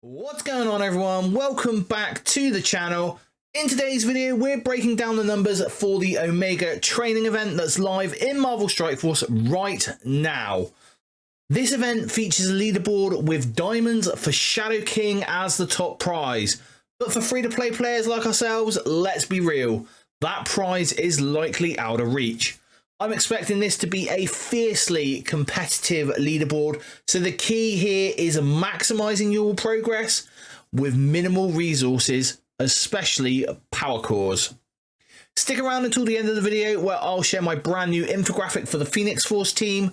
What's going on, everyone? Welcome back to the channel. In today's video, we're breaking down the numbers for the Omega training event that's live in Marvel Strike Force right now. This event features a leaderboard with diamonds for Shadow King as the top prize. But for free-to-play players like ourselves, let's be real, that prize is likely out of reach. I'm expecting this to be a fiercely competitive leaderboard, so the key here is maximizing your progress with minimal resources, especially power cores. Stick around until the end of the video where I'll share my brand new infographic for the Phoenix Force team.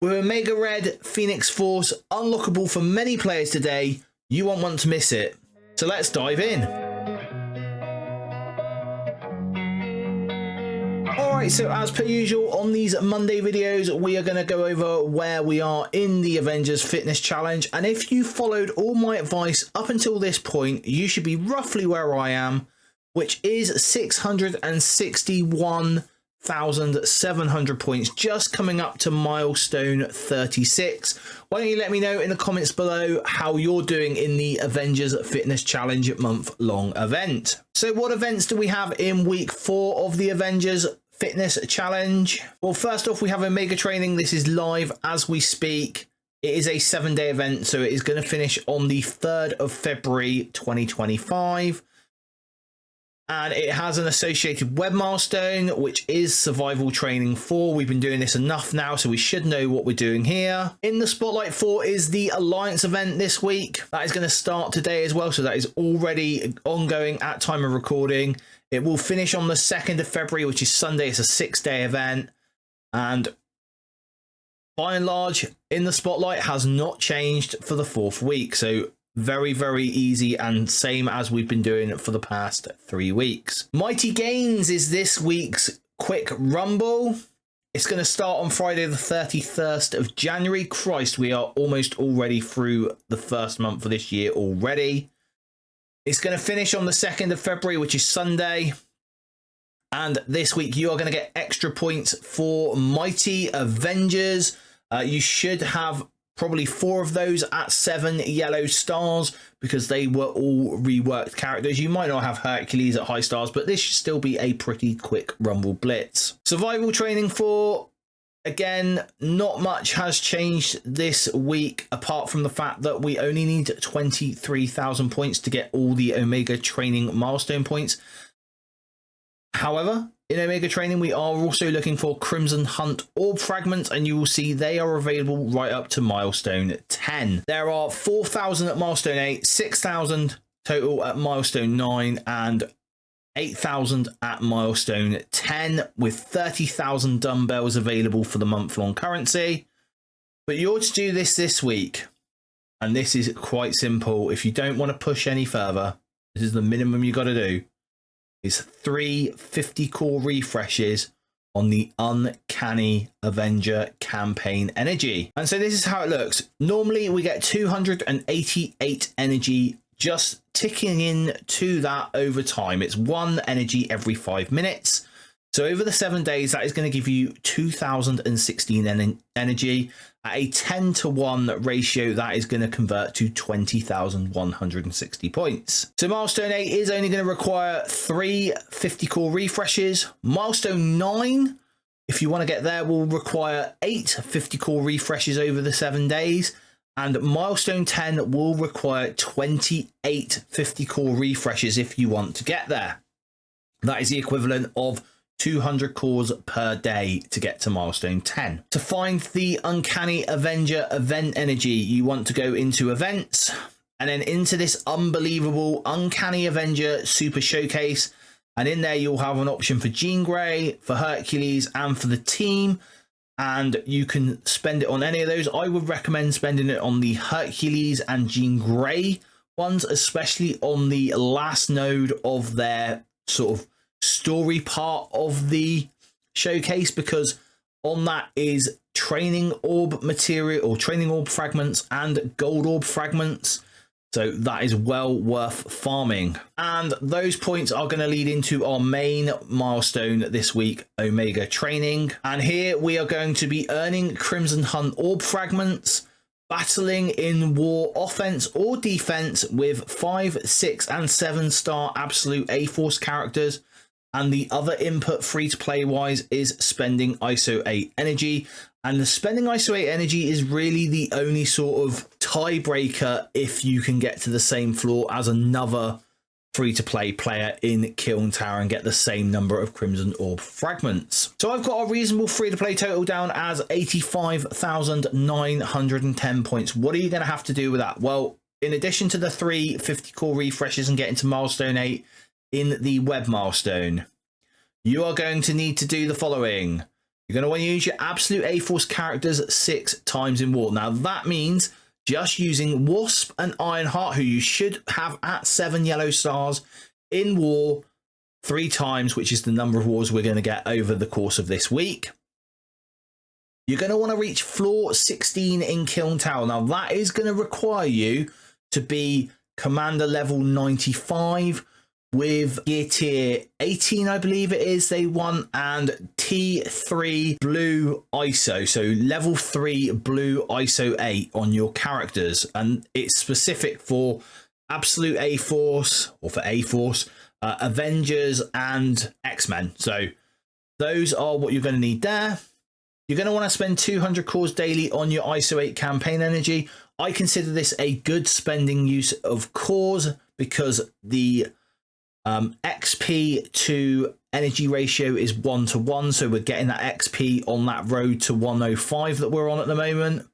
With Omega Red Phoenix Force unlockable for many players today, you won't want to miss it. So let's dive in. Alright, so as per usual on these Monday videos, we are going to go over where we are in the Avengers Fitness Challenge. And if you followed all my advice up until this point, you should be roughly where I am, which is 661,700 points, just coming up to milestone 36. Why don't you let me know in the comments below how you're doing in the Avengers Fitness Challenge month-long event. So what events do we have in week 4 of the Avengers Fitness Challenge? Well, first off, we have Omega training. This is live as we speak. It is a 7-day event, so it is going to finish on the 3rd of February 2025. And it has an associated web milestone, which is survival training 4. We've been doing this enough now, so we should know what we're doing here. In the Spotlight 4 is the Alliance event this week. That is going to start today as well, so that is already ongoing at time of recording. It will finish on the 2nd of February, which is Sunday. It's a 6-day event. And by and large, in the Spotlight has not changed for the 4th week. So very, very easy and same as we've been doing for the past 3 weeks. Mighty Gains is this week's quick rumble. It's going to start on Friday the 31st of January. Christ, we are almost already through the first month of this year already. It's going to finish on the 2nd of February, which is Sunday. And this week you are going to get extra points for Mighty Avengers. You should have probably 4 of those at 7 yellow stars because they were all reworked characters. You might not have Hercules at high stars, but this should still be a pretty quick rumble blitz. Survival training 4. Again, not much has changed this week apart from the fact that we only need 23,000 points to get all the Omega training milestone points. However, in Omega training, we are also looking for Crimson Hunt orb fragments, and you will see they are available right up to milestone 10. There are 4,000 at milestone 8, 6,000 total at milestone 9, and 8,000 at milestone 10, with 30,000 dumbbells available for the month-long currency. But you're to do this week, and this is quite simple. If you don't want to push any further, this is the minimum you got to do, is 3 50 core refreshes on the Uncanny Avenger campaign energy. And so this is how it looks. Normally we get 288 energy just ticking in to that over time. It's 1 energy every 5 minutes. So over the 7 days, that is going to give you 2,016 energy. At a 10-to-1 ratio, that is going to convert to 20,160 points. So milestone 8 is only going to require 3 50 core refreshes. Milestone 9, if you want to get there, will require 8 50 core refreshes over the 7 days. And milestone 10 will require 28 50 core refreshes if you want to get there. That is the equivalent of 200 cores per day to get to milestone 10. To find the Uncanny Avenger event energy, you want to go into events and then into this unbelievable Uncanny Avenger Super Showcase. And in there, you'll have an option for Jean Grey, for Hercules, and for the team. And you can spend it on any of those. I would recommend spending it on the Hercules and Jean Grey ones, especially on the last node of their sort of story part of the showcase, because on that is training orb material or training orb fragments and gold orb fragments. So that is well worth farming. And those points are going to lead into our main milestone this week, Omega training. And here we are going to be earning Crimson Hunt orb fragments. battling in war offense or defense with 5, 6 and 7 star absolute A-Force characters. And the other input free to play wise is spending ISO 8 energy. And the spending ISO 8 energy is really the only sort of tiebreaker if you can get to the same floor as another free to play player in Kiln Tower and get the same number of Crimson Orb fragments. So I've got a reasonable free to play total down as 85,910 points. What are you going to have to do with that? Well, in addition to the 3 50 core refreshes and getting to milestone 8 in the web milestone, you are going to need to do the following. You're going to want to use your absolute A-Force characters 6 times in war. Now that means just using Wasp and Ironheart, who you should have at 7 yellow stars in war 3 times, which is the number of wars we're going to get over the course of this week. You're going to want to reach floor 16 in Kiln Tower. Now that is going to require you to be commander level 95 with gear tier 18, I believe it is, they want, and T3 blue ISO, so level 3 blue ISO 8 on your characters, and it's specific for absolute A-Force, or for A-Force, Avengers and X-Men. So those are what you're going to need there. You're going to want to spend 200 cores daily on your ISO 8 campaign energy. I consider this a good spending use of cores because the XP to energy ratio is 1:1, so we're getting that XP on that road to 105 that we're on at the moment.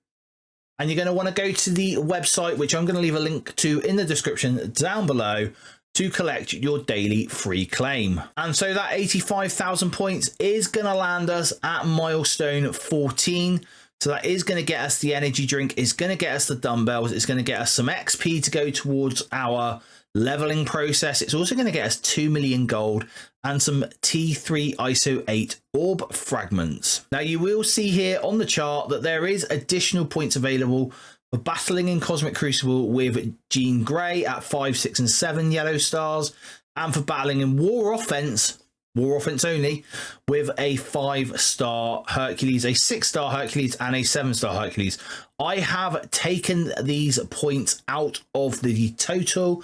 And you're going to want to go to the website, which I'm going to leave a link to in the description down below, to collect your daily free claim. And so that 85,000 points is going to land us at milestone 14. So that is going to get us the energy drink, it's going to get us the dumbbells, it's going to get us some XP to go towards our leveling process. It's also going to get us 2 million gold and some T3 ISO 8 orb fragments. Now you will see here on the chart that there is additional points available for battling in Cosmic Crucible with Jean Grey at 5, 6 and 7 yellow stars, and for battling in war offense only, with a 5-star Hercules, a 6-star Hercules and a 7-star Hercules. I have taken these points out of the total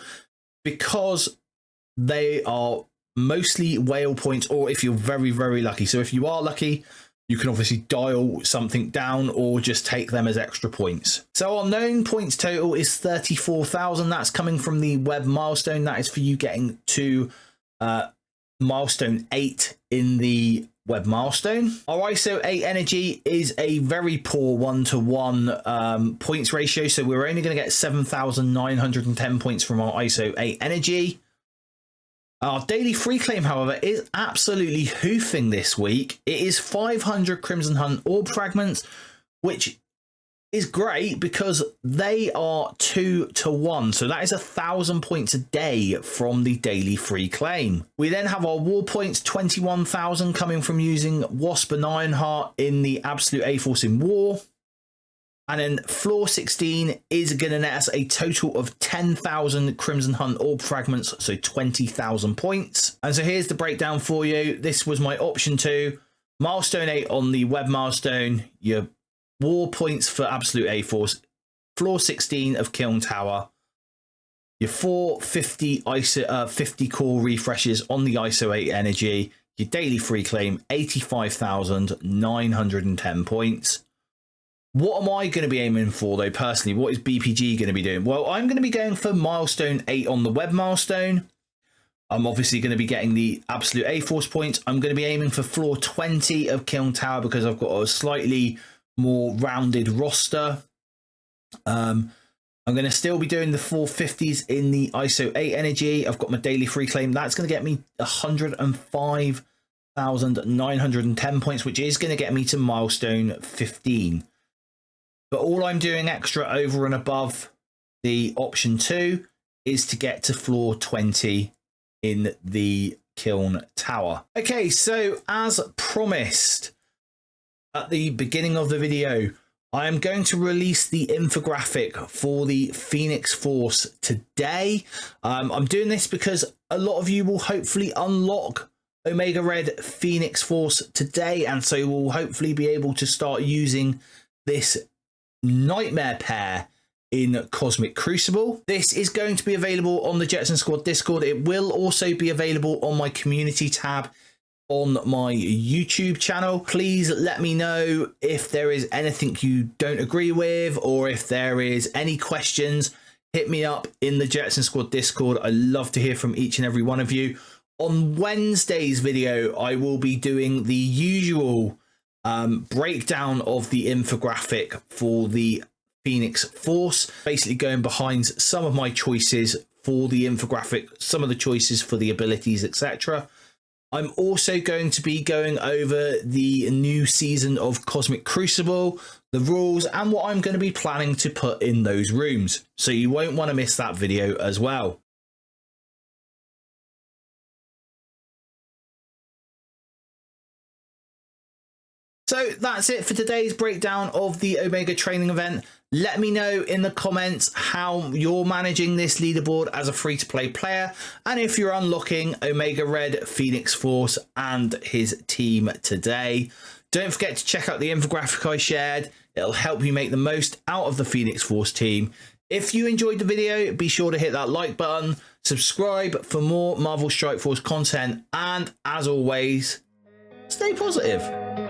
because they are mostly whale points, or if you're very, very lucky. So if you are lucky, you can obviously dial something down or just take them as extra points. So our known points total is 34,000. That's coming from the web milestone. That is for you getting to milestone 8 in the web milestone. Our ISO 8 energy is a very poor 1:1 points ratio, so we're only going to get 7,910 points from our ISO 8 energy. Our daily free claim, however, is absolutely hoofing this week. It is 500 Crimson Hunt orb fragments, which is great because they are 2:1, so that is 1,000 points a day from the daily free claim. We then have our war points, 21,000 coming from using Wasp and Ironheart in the absolute A-Force in war, and then floor 16 is going to net us a total of 10,000 Crimson Hunt orb fragments, so 20,000 points. And so here's the breakdown for you. This was my option 2, milestone 8 on the web milestone, your war points for absolute A-Force, floor 16 of Kiln Tower, your 450 ISO 50 core refreshes on the ISO 8 energy, your daily free claim 85,910 points. What am I going to be aiming for though personally? What is BPG going to be doing? Well, I'm going to be going for milestone 8 on the web milestone. I'm obviously going to be getting the absolute A-Force points. I'm going to be aiming for floor 20 of Kiln Tower because I've got a slightly more rounded roster. I'm going to still be doing the 450s in the ISO 8 energy. I've got my daily free claim. That's going to get me 105,910 points, which is going to get me to milestone 15. But all I'm doing extra over and above the option 2 is to get to floor 20 in the Kiln Tower. Okay, so as promised at the beginning of the video, I am going to release the infographic for the Phoenix Force today. I'm doing this because a lot of you will hopefully unlock Omega Red Phoenix Force today, and so we'll hopefully be able to start using this nightmare pair in Cosmic Crucible. This is going to be available on the Jetson Squad Discord. It will also be available on my community tab on my YouTube channel. Please let me know if there is anything you don't agree with, or if there is any questions. Hit me up in the Jetson Squad Discord. I love to hear from each and every one of you. On Wednesday's video, I will be doing the usual breakdown of the infographic for the Phoenix Force, basically going behind some of my choices for the infographic, some of the choices for the abilities, etc. I'm also going to be going over the new season of Cosmic Crucible, the rules, and what I'm going to be planning to put in those rooms. So you won't want to miss that video as well. So that's it for today's breakdown of the Omega training event. Let me know in the comments how you're managing this leaderboard as a free-to-play player, and if you're unlocking Omega Red, Phoenix Force and his team today. Don't forget to check out the infographic I shared. It'll help you make the most out of the Phoenix Force team. If you enjoyed the video, be sure to hit that like button, subscribe for more Marvel Strike Force content, and as always, stay positive.